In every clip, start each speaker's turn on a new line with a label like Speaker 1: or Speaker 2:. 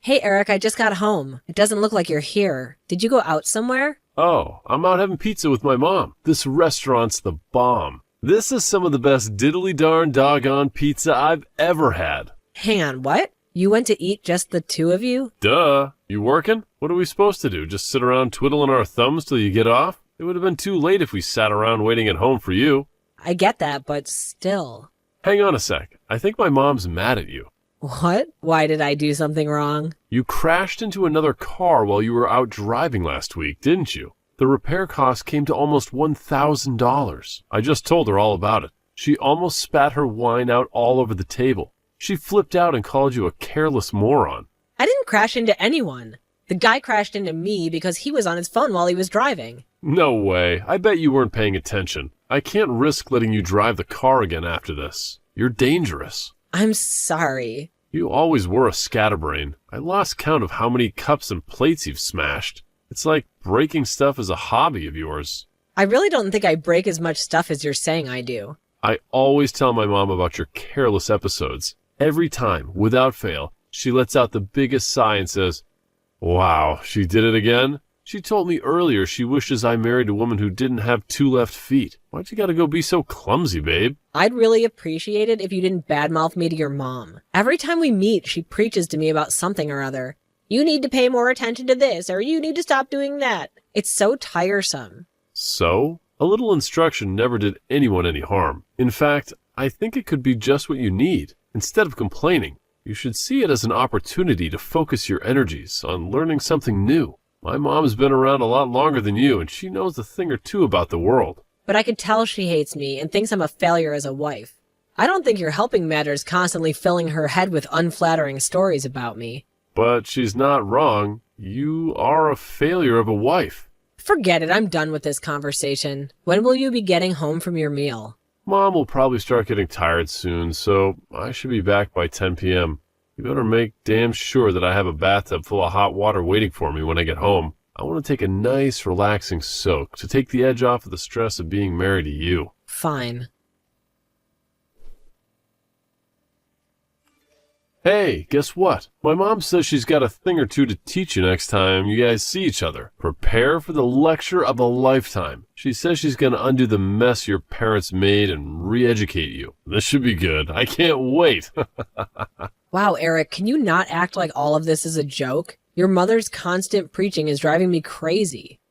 Speaker 1: Hey, Eric, I just got home. It doesn't look like you're here. Did you go out somewhere?
Speaker 2: Oh, I'm out having pizza with my mom. This restaurant's the bomb. This is some of the best diddly-darn doggone pizza I've ever had.
Speaker 1: Hang on, what? You went to eat just the two of you?
Speaker 2: Duh. You working? What are we supposed to do? Just sit around twiddling our thumbs till you get off? It would have been too late if we sat around waiting at home for you.
Speaker 1: I get that, but still.
Speaker 2: Hang on a sec. I think my mom's mad at you.
Speaker 1: What? Why did I do something wrong?
Speaker 2: You crashed into another car while you were out driving last week, didn't you? The repair cost came to almost $1,000. I just told her all about it. She almost spat her wine out all over the table. She flipped out and called you a careless moron.
Speaker 1: I didn't crash into anyone. The guy crashed into me because he was on his phone while he was driving.
Speaker 2: No way. I bet you weren't paying attention. I can't risk letting you drive the car again after this. You're dangerous.
Speaker 1: I'm sorry.
Speaker 2: You always were a scatterbrain. I lost count of how many cups and plates you've smashed. It's like breaking stuff is a hobby of yours.
Speaker 1: I really don't think I break as much stuff as you're saying I do.
Speaker 2: I always tell my mom about your careless episodes. Every time, without fail, she lets out the biggest sigh and says, "Wow, she did it again?" She told me earlier she wishes I married a woman who didn't have two left feet. Why'd you gotta go be so clumsy, babe?
Speaker 1: I'd really appreciate it if you didn't badmouth me to your mom. Every time we meet, she preaches to me about something or other. You need to pay more attention to this, or you need to stop doing that. It's so tiresome.
Speaker 2: So? A little instruction never did anyone any harm. In fact, I think it could be just what you need. Instead of complaining, you should see it as an opportunity to focus your energies on learning something new. My mom's been around a lot longer than you, and she knows a thing or two about the world.
Speaker 1: But I could tell she hates me and thinks I'm a failure as a wife. I don't think your helping matters constantly filling her head with unflattering stories about me.
Speaker 2: But she's not wrong. You are a failure of a wife.
Speaker 1: Forget it, I'm done with this conversation. When will you be getting home from your meal?
Speaker 2: Mom will probably start getting tired soon, so I should be back by 10 p.m. You better make damn sure that I have a bathtub full of hot water waiting for me when I get home. I want to take a nice, relaxing soak to take the edge off of the stress of being married to you.
Speaker 1: Fine.
Speaker 2: Hey, guess what? My mom says she's got a thing or two to teach you next time you guys see each other. Prepare for the lecture of a lifetime. She says she's going to undo the mess your parents made and re-educate you. This should be good. I can't wait.
Speaker 1: Wow, Eric, can you not act like all of this is a joke? Your mother's constant preaching is driving me crazy.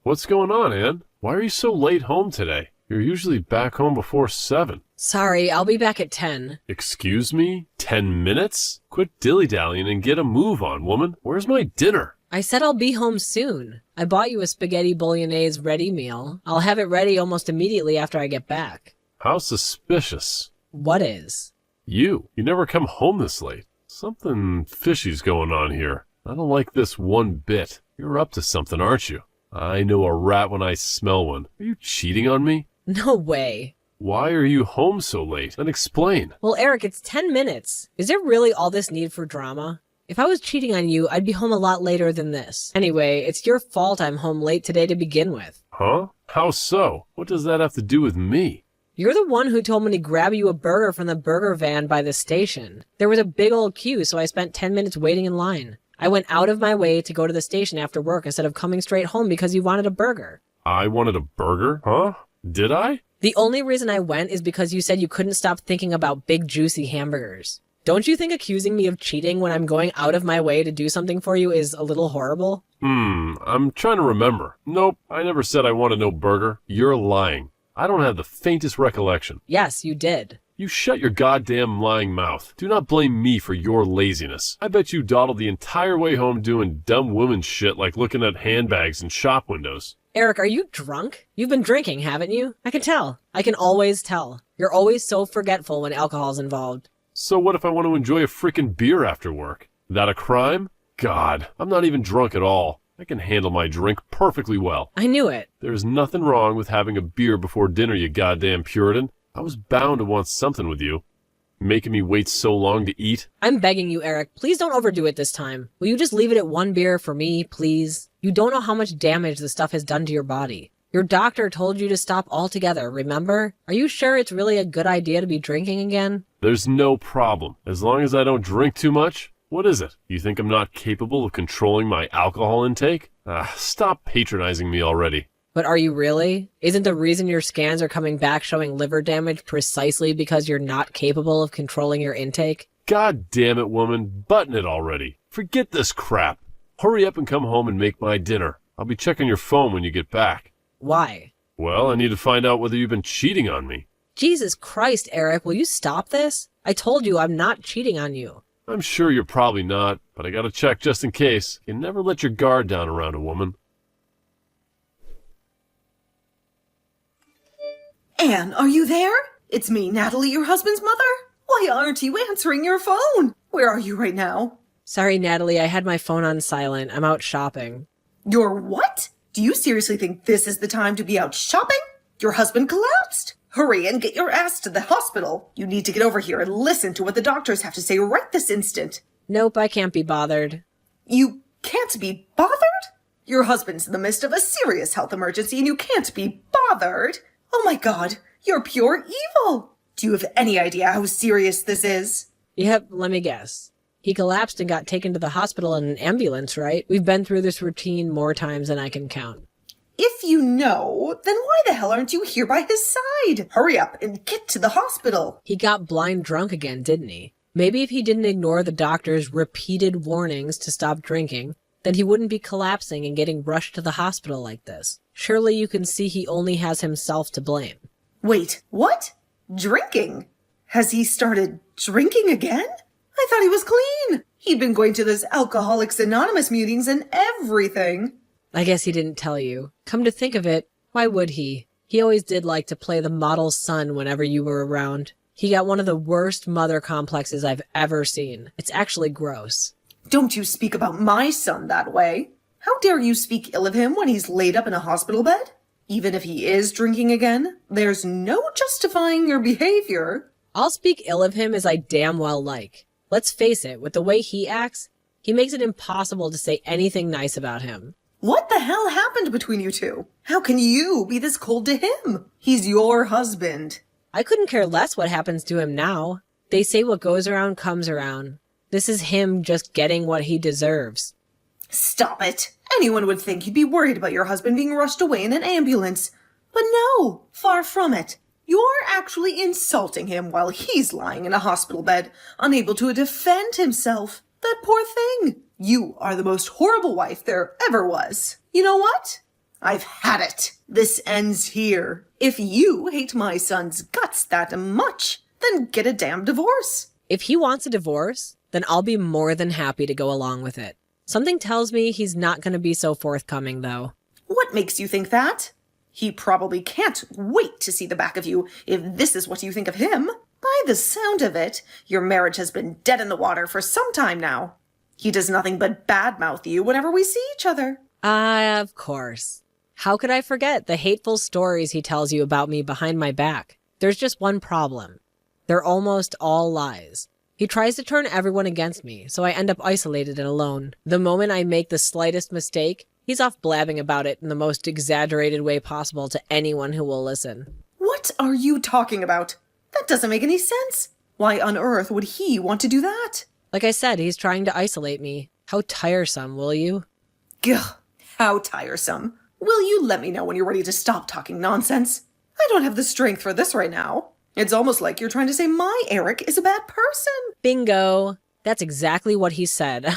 Speaker 2: What's going on, Ann? Why are you so late home today? You're usually back home before 7.
Speaker 1: Sorry, I'll be back at 10.
Speaker 2: Excuse me? 10 minutes? Quit dilly-dallying and get a move on, woman. Where's my dinner?
Speaker 1: I said I'll be home soon. I bought you a spaghetti bolognese ready meal. I'll have it ready almost immediately after I get back.
Speaker 2: How suspicious.
Speaker 1: What is?
Speaker 2: You never come home this late. Something fishy's going on here. I don't like this one bit. You're up to something, aren't you? I know a rat when I smell one. Are you cheating on me?
Speaker 1: No way.
Speaker 2: Why are you home so late? Then explain.
Speaker 1: Well, Eric, it's 10 minutes. Is there really all this need for drama? If I was cheating on you, I'd be home a lot later than this. Anyway, it's your fault I'm home late today to begin with.
Speaker 2: Huh? How so? What does that have to do with me?
Speaker 1: You're the one who told me to grab you a burger from the burger van by the station. There was a big old queue, so I spent 10 minutes waiting in line. I went out of my way to go to the station after work instead of coming straight home because you wanted a burger.
Speaker 2: I wanted a burger? Huh? Did I?
Speaker 1: The only reason I went is because you said you couldn't stop thinking about big juicy hamburgers. Don't you think accusing me of cheating when I'm going out of my way to do something for you is a little horrible?
Speaker 2: I'm trying to remember. Nope, I never said I wanted no burger. You're lying. I don't have the faintest recollection.
Speaker 1: Yes, you did.
Speaker 2: You shut your goddamn lying mouth. Do not blame me for your laziness. I bet you dawdled the entire way home doing dumb woman shit like looking at handbags and shop windows.
Speaker 1: Eric, are you drunk? You've been drinking, haven't you? I can tell. I can always tell. You're always so forgetful when alcohol's involved.
Speaker 2: So what if I want to enjoy a frickin' beer after work? That a crime? God, I'm not even drunk at all. I can handle my drink perfectly well.
Speaker 1: I knew it.
Speaker 2: There's nothing wrong with having a beer before dinner, you goddamn Puritan. I was bound to want something with you. Making me wait so long to eat.
Speaker 1: I'm begging you, Eric. Please don't overdo it this time. Will you just leave it at one beer for me, please? You don't know how much damage the stuff has done to your body. Your Your doctor told you to stop altogether, remember? Are you sure it's really a good idea to be drinking again?
Speaker 2: There's no problem. As long as I don't drink too much. What is it? You think I'm not capable of controlling my alcohol intake? Stop patronizing me already.
Speaker 1: But are you really? Isn't the reason your scans are coming back showing liver damage precisely because you're not capable of controlling your intake?
Speaker 2: God damn it, woman. Button it already. Forget this crap. Hurry up and come home and make my dinner. I'll be checking your phone when you get back.
Speaker 1: Why?
Speaker 2: Well, I need to find out whether you've been cheating on me.
Speaker 1: Jesus Christ, Eric, will you stop this? I told you I'm not cheating on you.
Speaker 2: I'm sure you're probably not, but I gotta check just in case. You never let your guard down around a woman.
Speaker 3: Anne, are you there? It's me, Natalie, your husband's mother. Why aren't you answering your phone? Where are you right now?
Speaker 1: Sorry, Natalie, I had my phone on silent. I'm out shopping.
Speaker 3: You're what? Do you seriously think this is the time to be out shopping? Your husband collapsed. Hurry and get your ass to the hospital. You need to get over here and listen to what the doctors have to say right this instant.
Speaker 1: Nope, I can't be bothered.
Speaker 3: You can't be bothered? Your husband's in the midst of a serious health emergency and you can't be bothered? Oh my god, you're pure evil. Do you have any idea how serious this is?
Speaker 1: Yep, let me guess. He collapsed and got taken to the hospital in an ambulance, right? We've been through this routine more times than I can count.
Speaker 3: If you know, then why the hell aren't you here by his side? Hurry up and get to the hospital.
Speaker 1: He got blind drunk again, didn't he? Maybe if he didn't ignore the doctor's repeated warnings to stop drinking, then he wouldn't be collapsing and getting rushed to the hospital like this. Surely you can see he only has himself to blame.
Speaker 3: Wait, what? Drinking? Has he started drinking again? I thought he was clean. He'd been going to those Alcoholics Anonymous meetings and everything.
Speaker 1: I guess he didn't tell you. Come to think of it, why would he? He always did like to play the model son whenever you were around. He got one of the worst mother complexes I've ever seen. It's actually gross.
Speaker 3: Don't you speak about my son that way. How dare you speak ill of him when he's laid up in a hospital bed? Even if he is drinking again, there's no justifying your behavior.
Speaker 1: I'll speak ill of him as I damn well like. Let's face it, with the way he acts, he makes it impossible to say anything nice about him.
Speaker 3: What the hell happened between you two? How can you be this cold to him? He's your husband.
Speaker 1: I couldn't care less what happens to him now. They say what goes around comes around. This is him just getting what he deserves.
Speaker 3: Stop it. Anyone would think you'd be worried about your husband being rushed away in an ambulance. But no, far from it. You're actually insulting him while he's lying in a hospital bed, unable to defend himself. That poor thing. You are the most horrible wife there ever was. You know what? I've had it. This ends here. If you hate my son's guts that much, then get a damn divorce.
Speaker 1: If he wants a divorce, then I'll be more than happy to go along with it. Something tells me he's not going to be so forthcoming, though.
Speaker 3: What makes you think that? He probably can't wait to see the back of you if this is what you think of him. By the sound of it, your marriage has been dead in the water for some time now. He does nothing but badmouth you whenever we see each other.
Speaker 1: Of course. How could I forget the hateful stories he tells you about me behind my back? There's just one problem. They're almost all lies. He tries to turn everyone against me, so I end up isolated and alone. The moment I make the slightest mistake, he's off blabbing about it in the most exaggerated way possible to anyone who will listen.
Speaker 3: What are you talking about? That doesn't make any sense. Why on earth would he want to do that?
Speaker 1: Like I said, he's trying to isolate me. How tiresome, will you?
Speaker 3: Gah, how tiresome. Will you let me know when you're ready to stop talking nonsense? I don't have the strength for this right now. It's almost like you're trying to say my Eric is a bad person.
Speaker 1: Bingo. That's exactly what he said.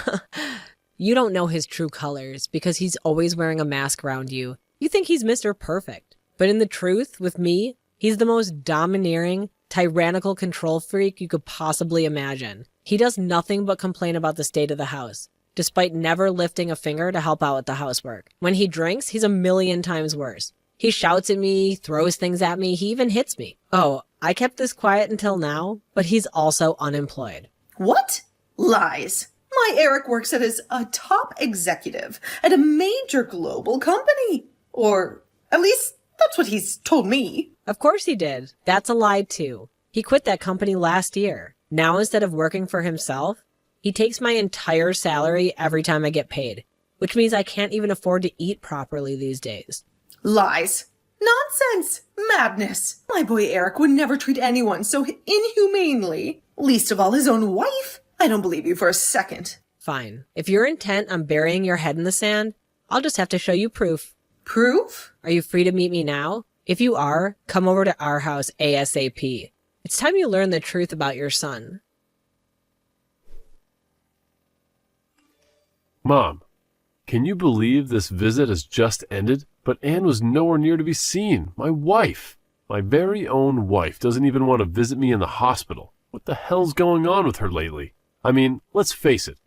Speaker 1: You don't know his true colors because he's always wearing a mask around you. You think he's Mr. Perfect. But in the truth, with me, he's the most domineering, tyrannical control freak you could possibly imagine. He does nothing but complain about the state of the house, despite never lifting a finger to help out with the housework. When he drinks, he's a million times worse. He shouts at me, throws things at me, he even hits me. Oh, I kept this quiet until now, but he's also unemployed.
Speaker 3: What? Lies. My Eric works as a top executive at a major global company. Or at least that's what he's told me.
Speaker 1: Of course he did. That's a lie too. He quit that company last year. Now instead of working for himself, he takes my entire salary every time I get paid, which means I can't even afford to eat properly these days.
Speaker 3: Lies. Nonsense! Madness! My boy Eric would never treat anyone so inhumanely, least of all his own wife. I don't believe you for a second.
Speaker 1: Fine. If you're intent on burying your head in the sand, I'll just have to show you proof.
Speaker 3: Proof?
Speaker 1: Are you free to meet me now? If you are, come over to our house ASAP. It's time you learn the truth about your son.
Speaker 2: Mom, can you believe this visit has just ended? But Anne was nowhere near to be seen. My wife. My very own wife doesn't even want to visit me in the hospital. What the hell's going on with her lately? I mean, let's face it.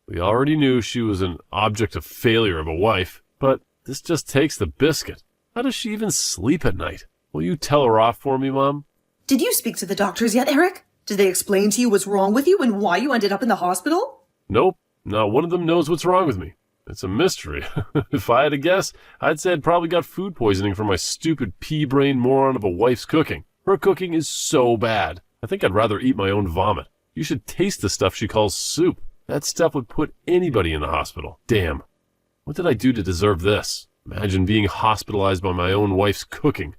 Speaker 2: We already knew she was an object of failure of a wife, but this just takes the biscuit. How does she even sleep at night? Will you tell her off for me, Mom?
Speaker 3: Did you speak to the doctors yet, Eric? Did they explain to you what's wrong with you and why you ended up in the hospital?
Speaker 2: Nope. Not one of them knows what's wrong with me. It's a mystery. If I had to guess, I'd say I'd probably got food poisoning from my stupid pea-brain moron of a wife's cooking. Her cooking is so bad. I think I'd rather eat my own vomit. You should taste the stuff she calls soup. That stuff would put anybody in the hospital. Damn. What did I do to deserve this? Imagine being hospitalized by my own wife's cooking.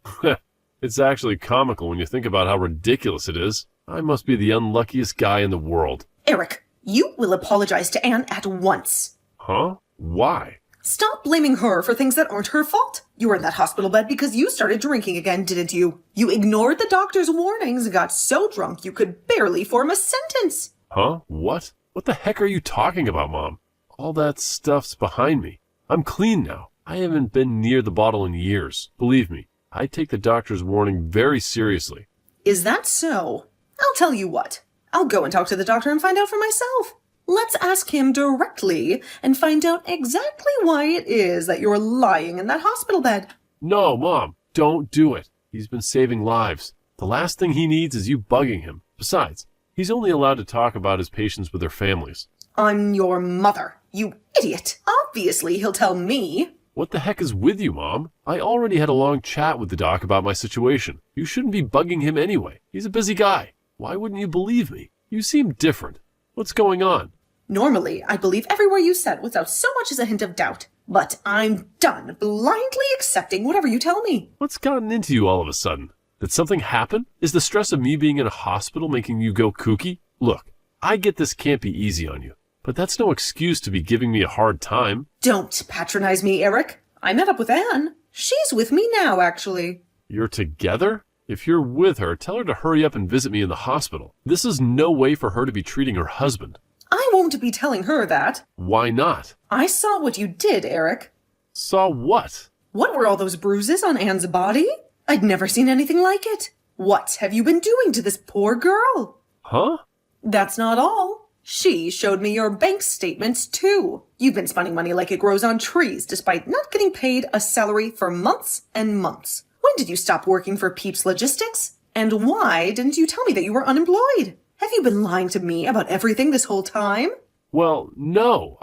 Speaker 2: It's actually comical when you think about how ridiculous it is. I must be the unluckiest guy in the world.
Speaker 3: Eric, you will apologize to Anne at once.
Speaker 2: Huh? Why?
Speaker 3: Stop blaming her for things that aren't her fault. You were in that hospital bed because you started drinking again, didn't you? You ignored the doctor's warnings and got so drunk you could barely form a sentence.
Speaker 2: Huh? What? What the heck are you talking about, Mom? All that stuff's behind me. I'm clean now. I haven't been near the bottle in years. Believe me, I take the doctor's warning very seriously.
Speaker 3: Is that so? I'll tell you what. I'll go and talk to the doctor and find out for myself. Let's ask him directly and find out exactly why it is that you're lying in that hospital bed.
Speaker 2: No, Mom, don't do it. He's been saving lives. The last thing he needs is you bugging him. Besides, he's only allowed to talk about his patients with their families.
Speaker 3: I'm your mother, you idiot. Obviously, he'll tell me.
Speaker 2: What the heck is with you, Mom? I already had a long chat with the doc about my situation. You shouldn't be bugging him anyway. He's a busy guy. Why wouldn't you believe me? You seem different. What's going on?
Speaker 3: Normally, I believe every word you said without so much as a hint of doubt. But I'm done blindly accepting whatever you tell me.
Speaker 2: What's gotten into you all of a sudden? Did something happen? Is the stress of me being in a hospital making you go kooky? Look, I get this can't be easy on you, but that's no excuse to be giving me a hard time.
Speaker 3: Don't patronize me, Eric. I met up with Anne. She's with me now, actually.
Speaker 2: You're together? If you're with her, tell her to hurry up and visit me in the hospital. This is no way for her to be treating her husband.
Speaker 3: I won't be telling her that.
Speaker 2: Why not?
Speaker 3: I saw what you did, Eric.
Speaker 2: Saw what?
Speaker 3: What were all those bruises on Anne's body? I'd never seen anything like it. What have you been doing to this poor girl?
Speaker 2: Huh?
Speaker 3: That's not all. She showed me your bank statements, too. You've been spending money like it grows on trees, despite not getting paid a salary for months and months. When did you stop working for Peeps Logistics? And why didn't you tell me that you were unemployed? Have you been lying to me about everything this whole time?
Speaker 2: Well, no,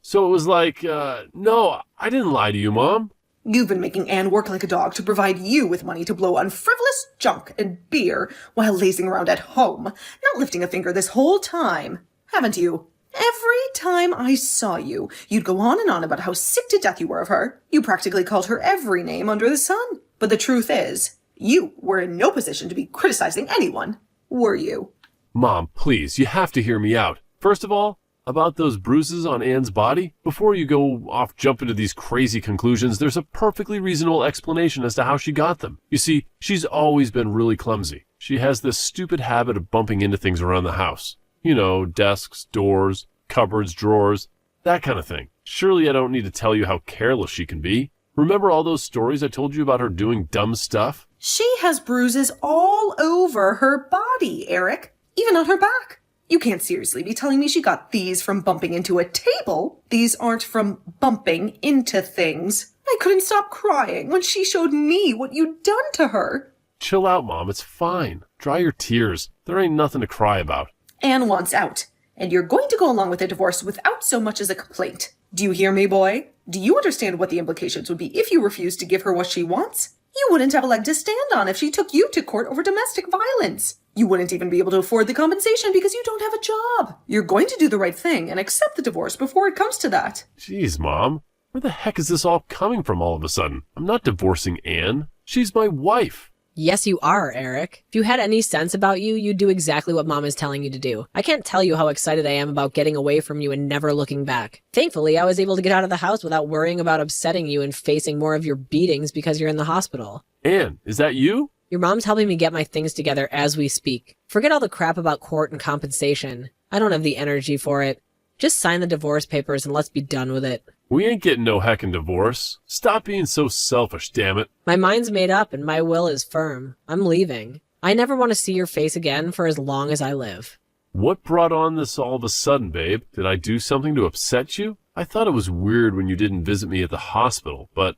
Speaker 2: so it was like, no, I didn't lie to you, Mom.
Speaker 3: You've been making Anne work like a dog to provide you with money to blow on frivolous junk and beer while lazing around at home, not lifting a finger this whole time, haven't you? Every time I saw you, you'd go on and on about how sick to death you were of her. You practically called her every name under the sun. But the truth is, you were in no position to be criticizing anyone, were you?
Speaker 2: Mom, please, you have to hear me out. First of all, about those bruises on Anne's body, before you go off jumping to these crazy conclusions, there's a perfectly reasonable explanation as to how she got them. You see, she's always been really clumsy. She has this stupid habit of bumping into things around the house. You know, desks, doors, cupboards, drawers, that kind of thing. Surely I don't need to tell you how careless she can be. Remember all those stories I told you about her doing dumb stuff?
Speaker 3: She has bruises all over her body, Eric. Even on her back. You can't seriously be telling me she got these from bumping into a table. These aren't from bumping into things. I couldn't stop crying when she showed me what you'd done to her.
Speaker 2: Chill out, Mom. It's fine. Dry your tears. There ain't nothing to cry about.
Speaker 3: Anne wants out, and you're going to go along with the divorce without so much as a complaint. Do you hear me, boy? Do you understand what the implications would be if you refused to give her what she wants? You wouldn't have a leg to stand on if she took you to court over domestic violence. You wouldn't even be able to afford the compensation because you don't have a job. You're going to do the right thing and accept the divorce before it comes to that.
Speaker 2: Jeez, Mom. Where the heck is this all coming from all of a sudden? I'm not divorcing Anne. She's my wife.
Speaker 1: Yes, you are, Eric. If you had any sense about you, you'd do exactly what Mom is telling you to do. I can't tell you how excited I am about getting away from you and never looking back. Thankfully, I was able to get out of the house without worrying about upsetting you and facing more of your beatings because you're in the hospital.
Speaker 2: Anne, is that you?
Speaker 1: Your mom's helping me get my things together as we speak. Forget all the crap about court and compensation. I don't have the energy for it. Just sign the divorce papers and let's be done with it.
Speaker 2: We ain't getting no heckin' divorce. Stop being so selfish, damn it.
Speaker 1: My mind's made up and my will is firm. I'm leaving. I never want to see your face again for as long as I live.
Speaker 2: What brought on this all of a sudden, babe? Did I do something to upset you? I thought it was weird when you didn't visit me at the hospital, but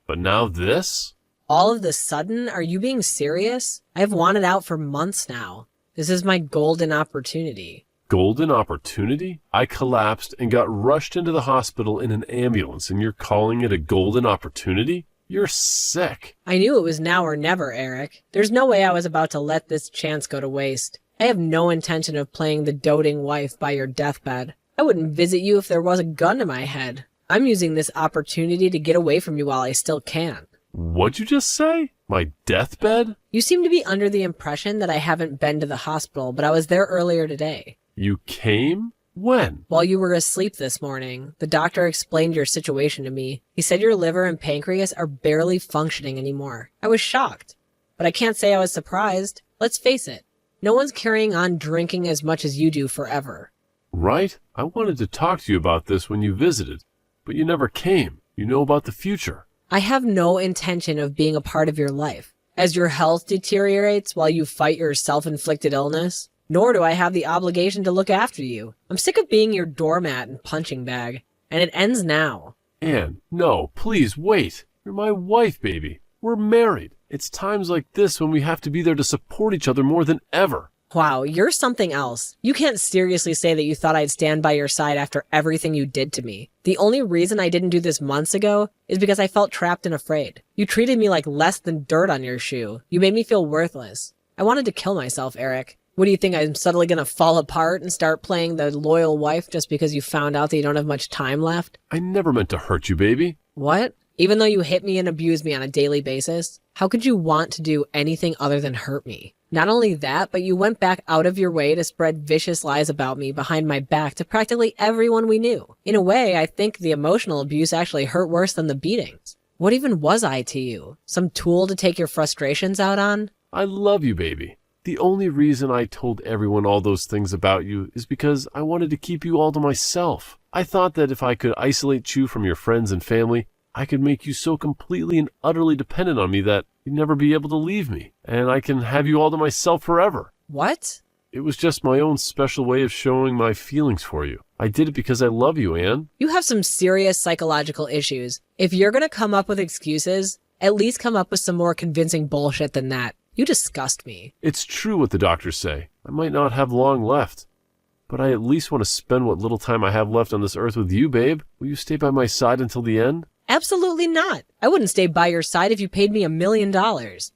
Speaker 2: now this?
Speaker 1: All of the sudden? Are you being serious? I've wanted out for months now. This is my golden opportunity.
Speaker 2: Golden opportunity? I collapsed and got rushed into the hospital in an ambulance, and you're calling it a golden opportunity? You're sick.
Speaker 1: I knew it was now or never, Eric. There's no way I was about to let this chance go to waste. I have no intention of playing the doting wife by your deathbed. I wouldn't visit you if there was a gun to my head. I'm using this opportunity to get away from you while I still can.
Speaker 2: What'd you just say? My deathbed?
Speaker 1: You seem to be under the impression that I haven't been to the hospital, but I was there earlier today.
Speaker 2: You came? When?
Speaker 1: While you were asleep this morning, the doctor explained your situation to me. He said your liver and pancreas are barely functioning anymore. I was shocked, but I can't say I was surprised. Let's face it, no one's carrying on drinking as much as you do forever.
Speaker 2: Right? I wanted to talk to you about this when you visited, but you never came. You know about the future.
Speaker 1: I have no intention of being a part of your life. As your health deteriorates while you fight your self-inflicted illness, nor do I have the obligation to look after you. I'm sick of being your doormat and punching bag, and it ends now.
Speaker 2: Anne, no, please wait. You're my wife, baby. We're married. It's times like this when we have to be there to support each other more than ever.
Speaker 1: Wow, you're something else. You can't seriously say that you thought I'd stand by your side after everything you did to me. The only reason I didn't do this months ago is because I felt trapped and afraid. You treated me like less than dirt on your shoe. You made me feel worthless. I wanted to kill myself, Eric. What do you think, I'm suddenly gonna fall apart and start playing the loyal wife just because you found out that you don't have much time left?
Speaker 2: I never meant to hurt you, baby.
Speaker 1: What? Even though you hit me and abuse me on a daily basis? How could you want to do anything other than hurt me? Not only that, but you went back out of your way to spread vicious lies about me behind my back to practically everyone we knew. In a way, I think the emotional abuse actually hurt worse than the beatings. What even was I to you? Some tool to take your frustrations out on?
Speaker 2: I love you, baby. The only reason I told everyone all those things about you is because I wanted to keep you all to myself. I thought that if I could isolate you from your friends and family, I could make you so completely and utterly dependent on me that you'd never be able to leave me, and I can have you all to myself forever.
Speaker 1: What?
Speaker 2: It was just my own special way of showing my feelings for you. I did it because I love you, Anne.
Speaker 1: You have some serious psychological issues. If you're gonna come up with excuses, at least come up with some more convincing bullshit than that. You disgust me.
Speaker 2: It's true what the doctors say. I might not have long left, but I at least want to spend what little time I have left on this earth with you, babe. Will you stay by my side until the end?
Speaker 1: Absolutely not. I wouldn't stay by your side if you paid me $1 million.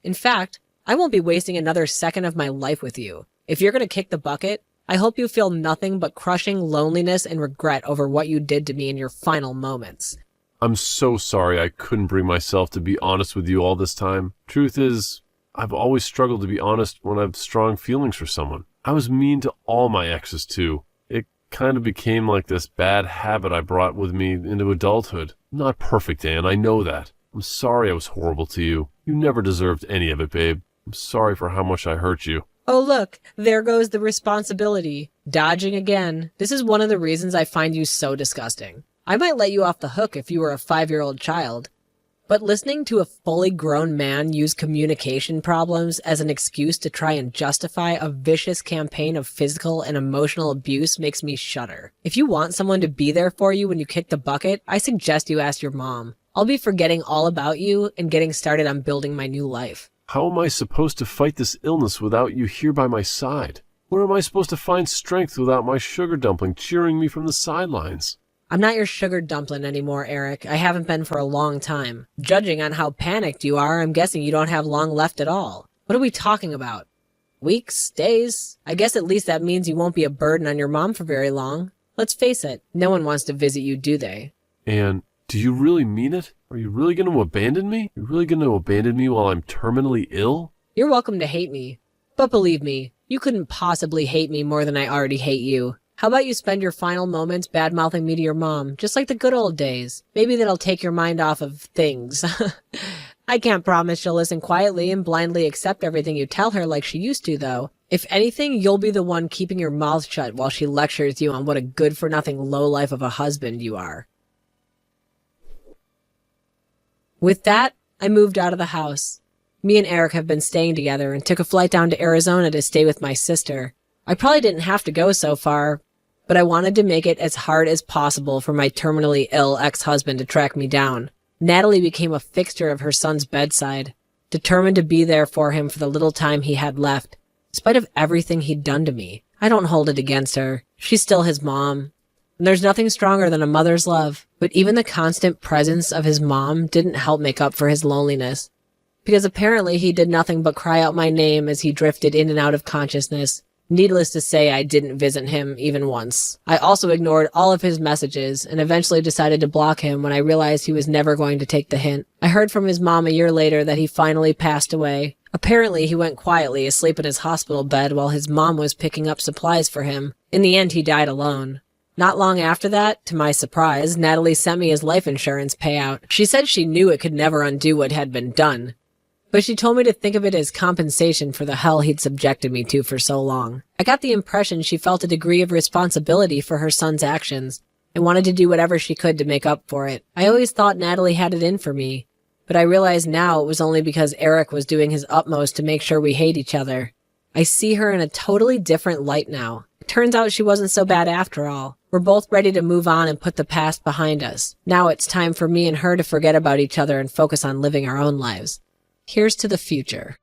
Speaker 1: In fact, I won't be wasting another second of my life with you. If you're gonna kick the bucket, I hope you feel nothing but crushing loneliness and regret over what you did to me in your final moments.
Speaker 2: I'm so sorry I couldn't bring myself to be honest with you all this time. Truth is, I've always struggled to be honest when I've strong feelings for someone. I was mean to all my exes too. It kind of became like this bad habit I brought with me into adulthood. I'm not perfect, Anne, I know that. I'm sorry I was horrible to you. You never deserved any of it, babe. I'm sorry for how much I hurt you.
Speaker 1: Oh look, there goes the responsibility. Dodging again. This is one of the reasons I find you so disgusting. I might let you off the hook if you were a 5-year-old child. But listening to a fully grown man use communication problems as an excuse to try and justify a vicious campaign of physical and emotional abuse makes me shudder. If you want someone to be there for you when you kick the bucket, I suggest you ask your mom. I'll be forgetting all about you and getting started on building my new life.
Speaker 2: How am I supposed to fight this illness without you here by my side? Where am I supposed to find strength without my sugar dumpling cheering me from the sidelines?
Speaker 1: I'm not your sugar dumpling anymore, Eric. I haven't been for a long time. Judging on how panicked you are, I'm guessing you don't have long left at all. What are we talking about? Weeks? Days? I guess at least that means you won't be a burden on your mom for very long. Let's face it, no one wants to visit you, do they?
Speaker 2: And Do you really mean it? Are you really going to abandon me? Are you really going to abandon me while I'm terminally ill?
Speaker 1: You're welcome to hate me. But believe me, you couldn't possibly hate me more than I already hate you. How about you spend your final moments bad-mouthing me to your mom, just like the good old days? Maybe that'll take your mind off of things. I can't promise she'll listen quietly and blindly accept everything you tell her like she used to, though. If anything, you'll be the one keeping your mouth shut while she lectures you on what a good-for-nothing lowlife of a husband you are. With that, I moved out of the house. Me and Eric have been staying together and took a flight down to Arizona to stay with my sister. I probably didn't have to go so far, but I wanted to make it as hard as possible for my terminally ill ex-husband to track me down. Natalie became a fixture of her son's bedside, determined to be there for him for the little time he had left, in spite of everything he'd done to me. I don't hold it against her. She's still his mom. And there's nothing stronger than a mother's love, but even the constant presence of his mom didn't help make up for his loneliness, because apparently he did nothing but cry out my name as he drifted in and out of consciousness. Needless to say, I didn't visit him even once. I also ignored all of his messages and eventually decided to block him when I realized he was never going to take the hint. I heard from his mom a year later that he finally passed away. Apparently, he went quietly asleep in his hospital bed while his mom was picking up supplies for him. In the end, he died alone. Not long after that, to my surprise, Natalie sent me his life insurance payout. She said she knew it could never undo what had been done, but she told me to think of it as compensation for the hell he'd subjected me to for so long. I got the impression she felt a degree of responsibility for her son's actions and wanted to do whatever she could to make up for it. I always thought Natalie had it in for me, but I realize now it was only because Eric was doing his utmost to make sure we hate each other. I see her in a totally different light now. It turns out she wasn't so bad after all. We're both ready to move on and put the past behind us. Now it's time for me and her to forget about each other and focus on living our own lives. Here's to the future.